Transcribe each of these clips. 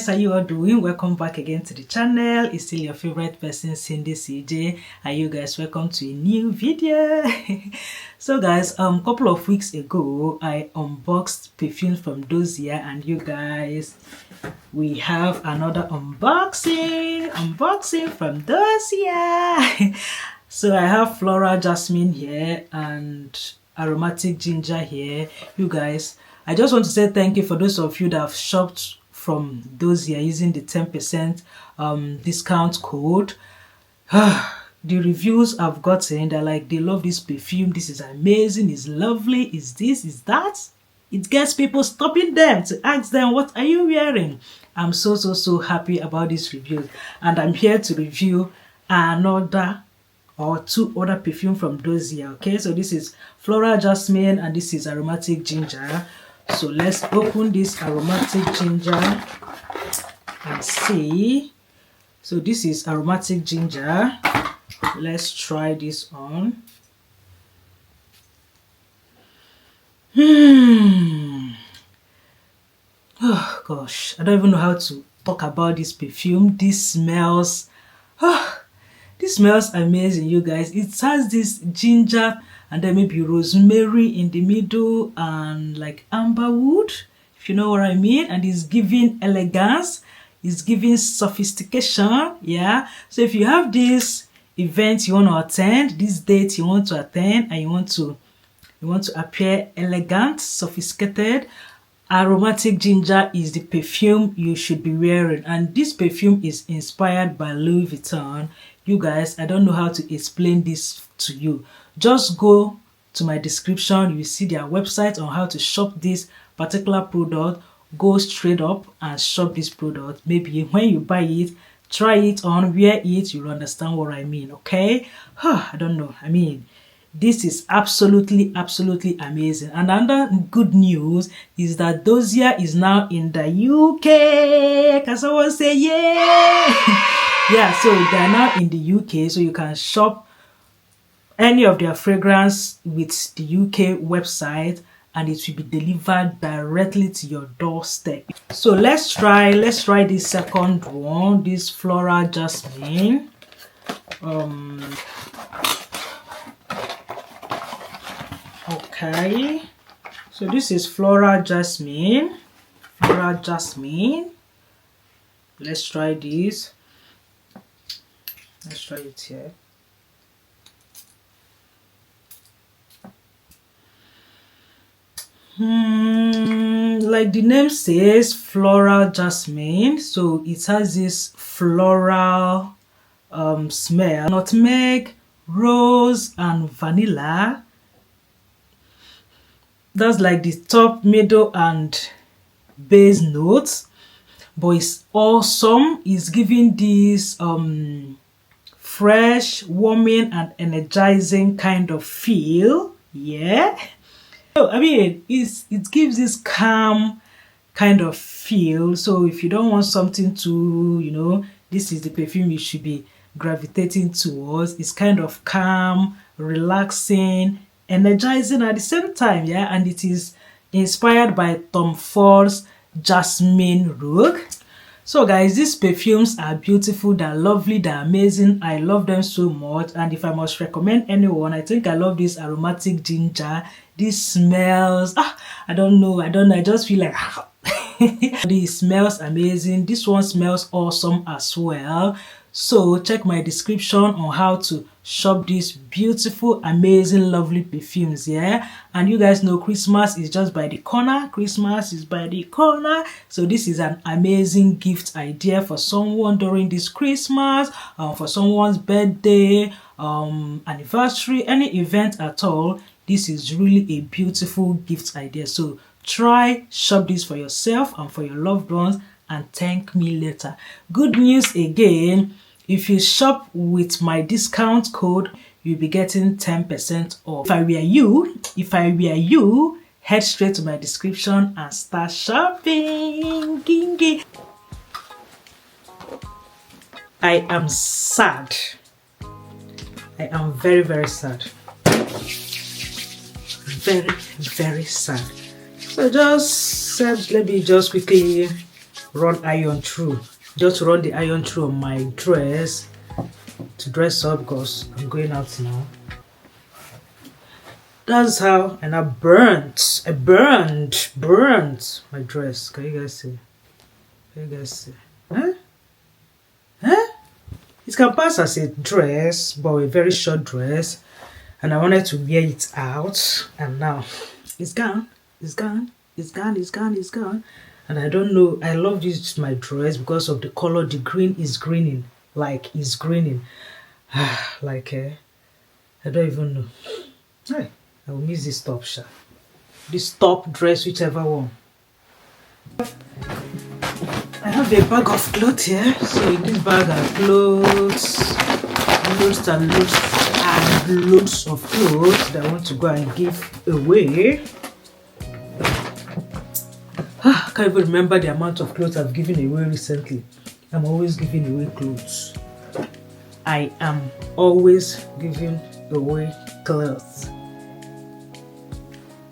guys, how you all doing? Welcome back again to the channel. It's still your favorite person, Cyndy CJAY, and you guys, welcome to a new video. So guys, couple of weeks ago I unboxed perfume from Dossier, and you guys, we have another unboxing from Dossier. So I have floral jasmine here and aromatic ginger here. You guys, I just want to say thank you for those of you that have shopped from Dossier using the 10% discount code. The reviews I've gotten, they're like, they love this perfume, this is amazing, it's lovely, is this, is that. It gets people stopping them to ask them, what are you wearing? I'm so happy about this review, and I'm here to review another or two other perfume from Dossier. Okay, so this is floral jasmine and this is aromatic ginger. So let's open this aromatic ginger and see. So this is aromatic ginger. Let's try this on. Oh gosh, I don't even know how to talk about this perfume. This smells amazing, you guys. It has this ginger and then maybe rosemary in the middle and like amberwood, if you know what I mean. And it's giving elegance, it's giving sophistication. Yeah, so if you have this event you want to attend, this date you want to attend, and you want to appear elegant, sophisticated, aromatic ginger is the perfume you should be wearing. And this perfume is inspired by Louis Vuitton. You guys, I don't know how to explain this to you. Just go to my description, you see their website on how to shop this particular product. Go straight up and shop this product. Maybe when you buy it, try it on, wear it, you'll understand what I mean. Okay, I don't know, I mean, this is absolutely amazing. And another good news is that Dossier is now in the UK. Can someone say yeah? Yeah, so they're now in the UK, so you can shop any of their fragrance with the UK website and it will be delivered directly to your doorstep. So let's try this second one, this floral jasmine. Okay, so this is floral jasmine. Let's try this. Let's try it here. Like the name says, floral jasmine, so it has this floral smell. Nutmeg, rose and vanilla. That's like the top, middle and base notes, but it's awesome. It's giving this fresh, warming and energizing kind of feel. Yeah, so I mean, it gives this calm kind of feel. So if you don't want something to, you know, this is the perfume you should be gravitating towards. It's kind of calm, relaxing, energizing at the same time. Yeah, and it is inspired by Tom Ford's Jasmine Rogue. So guys, these perfumes are beautiful, they're lovely, they're amazing. I love them so much, and if I must recommend anyone, I think I love this aromatic ginger. This smells, I don't know, I just feel like this smells amazing. This one smells awesome as well. So check my description on how to shop these beautiful, amazing, lovely perfumes. Yeah, and you guys know Christmas is just by the corner. So this is an amazing gift idea for someone during this Christmas, for someone's birthday, anniversary, any event at all. This is really a beautiful gift idea. So try shop this for yourself and for your loved ones and thank me later. Good news again, if you shop with my discount code, you'll be getting 10% off. If I were you, head straight to my description and start shopping. I am sad. I am very sad. Very sad. So just said, let me just quickly run iron through. Just run the iron through on my dress to dress up because I'm going out now. That's how, and I burned my dress. Can you guys see? Can you guys see? Huh? Huh? It can pass as a dress, but a very short dress. And I wanted to wear it out, and now it's gone. It's gone. It's gone. It's gone. It's gone. And I don't know. I love this my dress because of the color. The green is greening, like it's greening. Like I don't even know. Hey, I will miss this top shirt, this top dress, whichever one. I have a bag of clothes here. So in this bag are clothes, loads and loads of clothes that I want to go and give away. I can't even remember the amount of clothes I've given away recently. I'm always giving away clothes. I am always giving away clothes.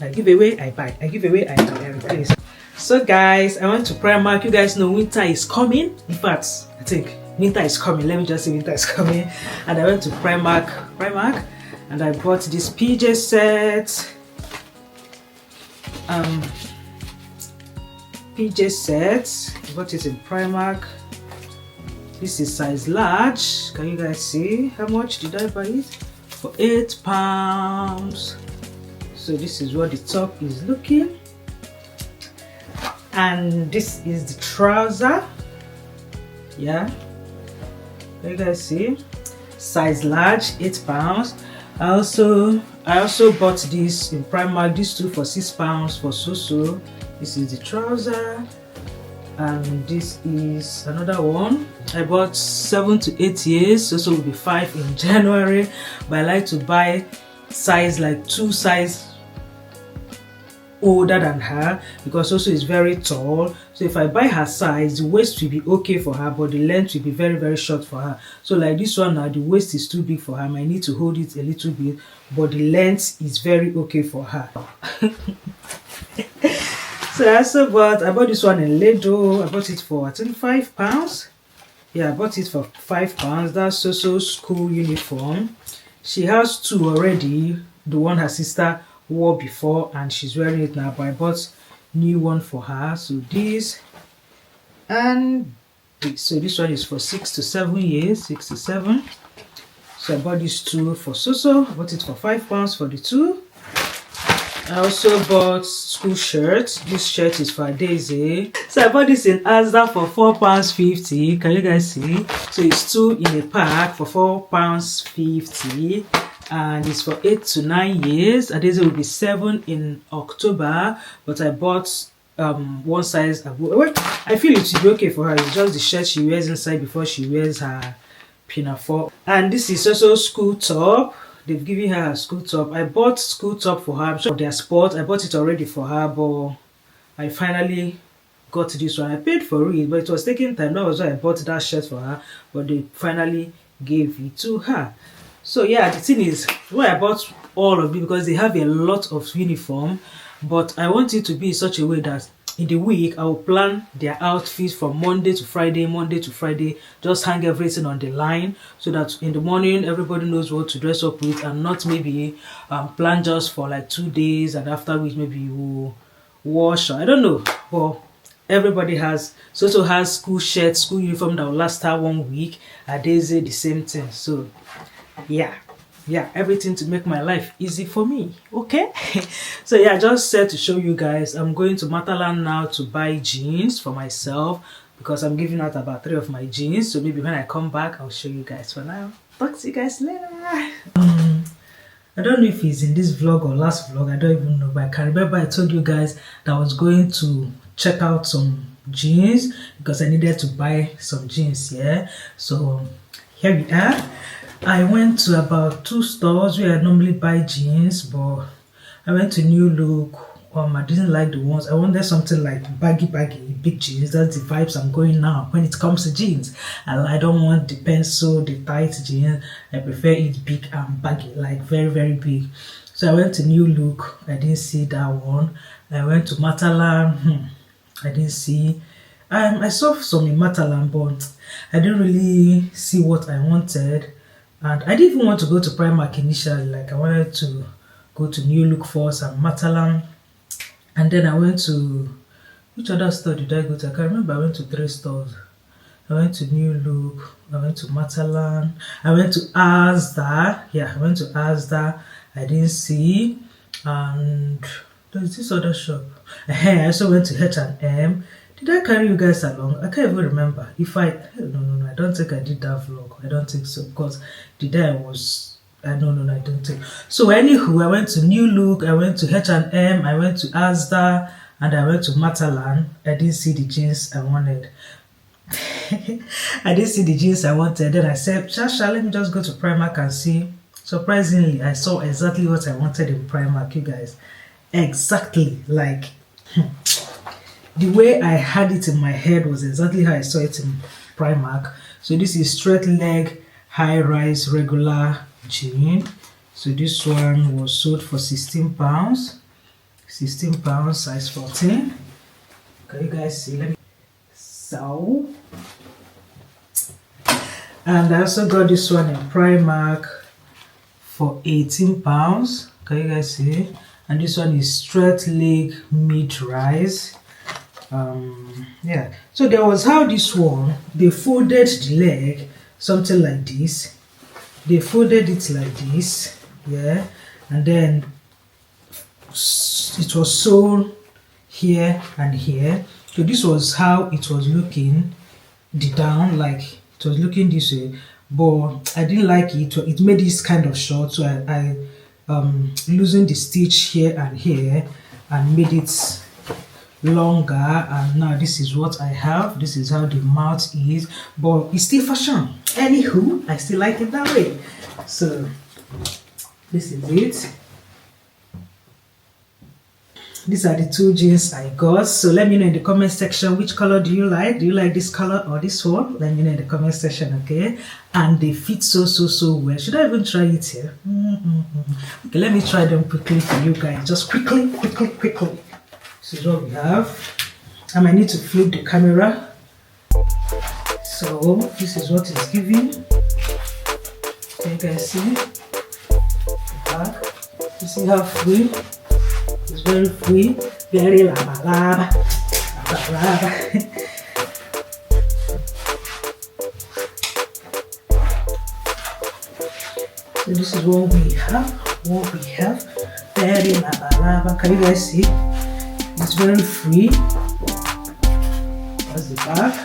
I give away, I buy. I give away, I buy, I replace. So guys, I went to Primark. You guys know winter is coming. In fact, I think winter is coming. Let me just say winter is coming. And I went to Primark, and I bought this PJ set. PJ set. I bought it in Primark. This is size large. Can you guys see? How much did I buy it? For £8. So this is what the top is looking. And this is the trouser. Yeah. Can you guys see? Size large, £8. I also bought this in Primark. These two for £6 for so. This is the trouser, and this is another one. I bought 7 to 8 years, so will be 5 in January. But I like to buy size like 2 size older than her because also is very tall. So if I buy her size, the waist will be okay for her, but the length will be very, very short for her. So like this one now, the waist is too big for her. I might need to hold it a little bit, but the length is very okay for her. So I bought this one in Ledo. I bought it for I think £5. Yeah, I bought it for £5. That's so school uniform. She has 2 already. The one her sister wore before, and she's wearing it now. But I bought new one for her. So this and this. So this one is for 6 to 7 years. 6 to 7. So I bought these 2 for so. I bought it for £5 for the 2. I also bought school shirts. This shirt is for Daisy. So I bought this in Asda for £4.50. Can you guys see? So it's 2 in a pack for £4.50. And it's for 8 to 9 years. And Daisy will be 7 in October. But I bought one size. I feel it will be okay for her. It's just the shirt she wears inside before she wears her pinafore. And this is also school top. They've given her a school top. I bought school top for her. I'm sure their sport. I bought it already for her, but I finally got this one. I paid for it, but it was taking time. That was why I bought that shirt for her, but they finally gave it to her. So yeah, the thing is, why I bought all of it because they have a lot of uniform, but I want it to be in such a way that in the week I will plan their outfits from Monday to Friday, just hang everything on the line so that in the morning everybody knows what to dress up with, and not maybe plan just for like 2 days and after which maybe you will wash, or I don't know. But everybody has has school shirts, school uniform that will last her 1 week. And Daisy the same thing. So yeah, everything to make my life easy for me. Okay. So yeah, just said to show you guys, I'm going to Matalan now to buy jeans for myself because I'm giving out about 3 of my jeans. So maybe when I come back I'll show you guys. For now, talk to you guys later. I don't know if it's in this vlog or last vlog, I don't even know, but I can remember I told you guys that I was going to check out some jeans because I needed to buy some jeans. Yeah, so here we are. I went to about 2 stores where I normally buy jeans, but I went to New Look. I didn't like the ones. I wanted something like baggy, big jeans. That's the vibes I'm going now when it comes to jeans. I don't want the pencil, the tight jeans. I prefer it big and baggy, like very, very big. So I went to New Look. I didn't see that one. I went to Matalan. I didn't see. I saw some in Matalan, but I didn't really see what I wanted, and I didn't even want to go to Primark initially. Like I wanted to go to New Look first and Matalan, and then I went to, which other store did I go to? I can't remember. I went to 3 stores. I went to New Look, I went to Matalan, I went to Asda. Yeah, I went to Asda. I didn't see, and there's this other shop. I also went to H&M. Did I carry you guys along? I can't even remember. If I no, I don't think I did that vlog. I don't think so, because the day I was no, I don't think. So anywho, I went to New Look, I went to H&M, I went to Asda, and I went to Matalan. I didn't see the jeans I wanted. I didn't see the jeans I wanted. Then I said, Shasha, let me just go to Primark and see. Surprisingly, I saw exactly what I wanted in Primark, you guys. Exactly, like the way I had it in my head was exactly how I saw it in Primark. So this is straight leg high rise regular jean. So this one was sold for £16. £16, size 14. Can you guys see? Let me. So, and I also got this one in Primark for £18. Can you guys see? And this one is straight leg mid rise. Yeah, so there was how this one, they folded the leg something like this. They folded it like this, yeah, and then it was sewn here and here. So this was how it was looking, the down, like it was looking this way, but I didn't like it. It made this kind of short, so I loosened the stitch here and here and made it longer, and now this is what I have. This is how the mouth is, but it's still fashion. Anywho, I still like it that way. So this is it. These are the 2 jeans I got. So let me know in the comment section which color do you like. Do you like this color or this one? Let me know in the comment section, okay? And they fit so well. Should I even try it here? Okay, let me try them quickly for you guys. Just quickly. This is what we have. I might need to flip the camera. So this is what it's giving. Can you guys see? Back. You see how free? It's very free, very lava. So this is what we have. Very lava. Can you guys see? It's very free. That's the back.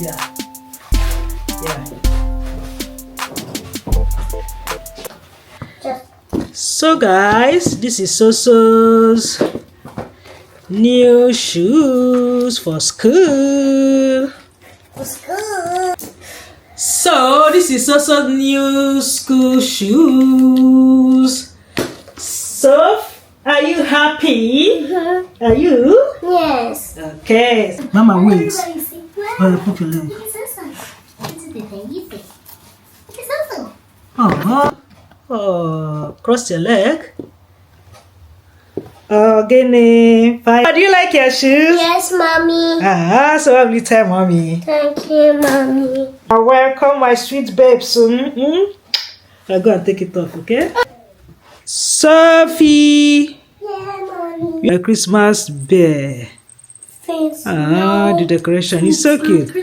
Yeah. So guys, this is Soso's new shoes for school. So this is Soso's new school shoes. So, are you happy? Are you? Yes. Okay. Mama, wait. Put your leg. Oh, cross your leg. Oh, Guinea. Do you like your shoes? Yes, Mommy. So lovely time, Mommy. Thank you, Mommy. Welcome, my sweet babes. I'll go and take it off, okay? Sophie. Yeah, Mommy. Your Christmas bear. Thanks. The decoration is so cute.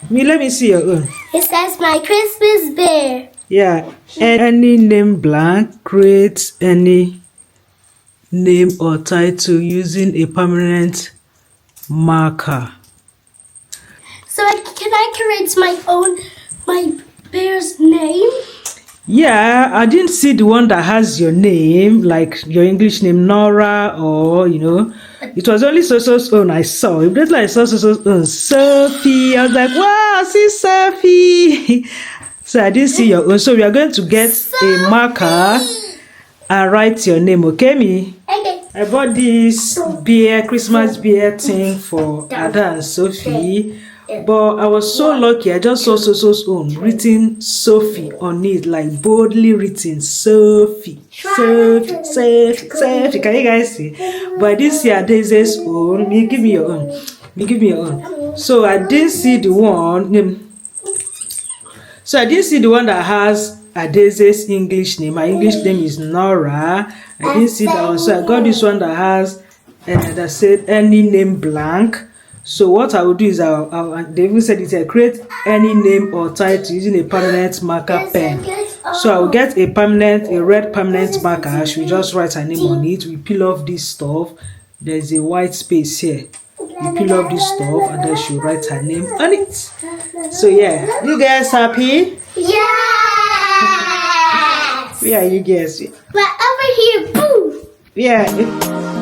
Let me see your own. It says my Christmas bear. Yeah, any name blank, create any name or title using a permanent marker. So can I create my bear's name? Yeah, I didn't see the one that has your name, like your English name, Nora, or it was only Soso's own I saw. Immediately I saw Soso's own, Sophie. I was like, wow, see Sophie. So I didn't see your own. So we are going to get a marker and write your name, okay, me? Okay. I bought this Christmas beer thing for Ada and Sophie. But I was so lucky. I just saw Soso's own written Sophie on it, like boldly written Sophie. Sophie. Can you guys see? But this year Daisy's own. Give me your own. Give me your own. So I didn't see the one. So I didn't see the one that has Daisy's English name. My English name is Nora. I didn't see that one. So I got this one that has that said any name blank. So what I will do is they even said it, create any name or title using a permanent marker pen. So I will get a red permanent marker. I should just write her name on it. We peel off this stuff. There's a white space here. We peel off this stuff and then she'll write her name on it. So yeah, you guys happy? Yeah. Yeah, you guys. But over here, boom. Yeah.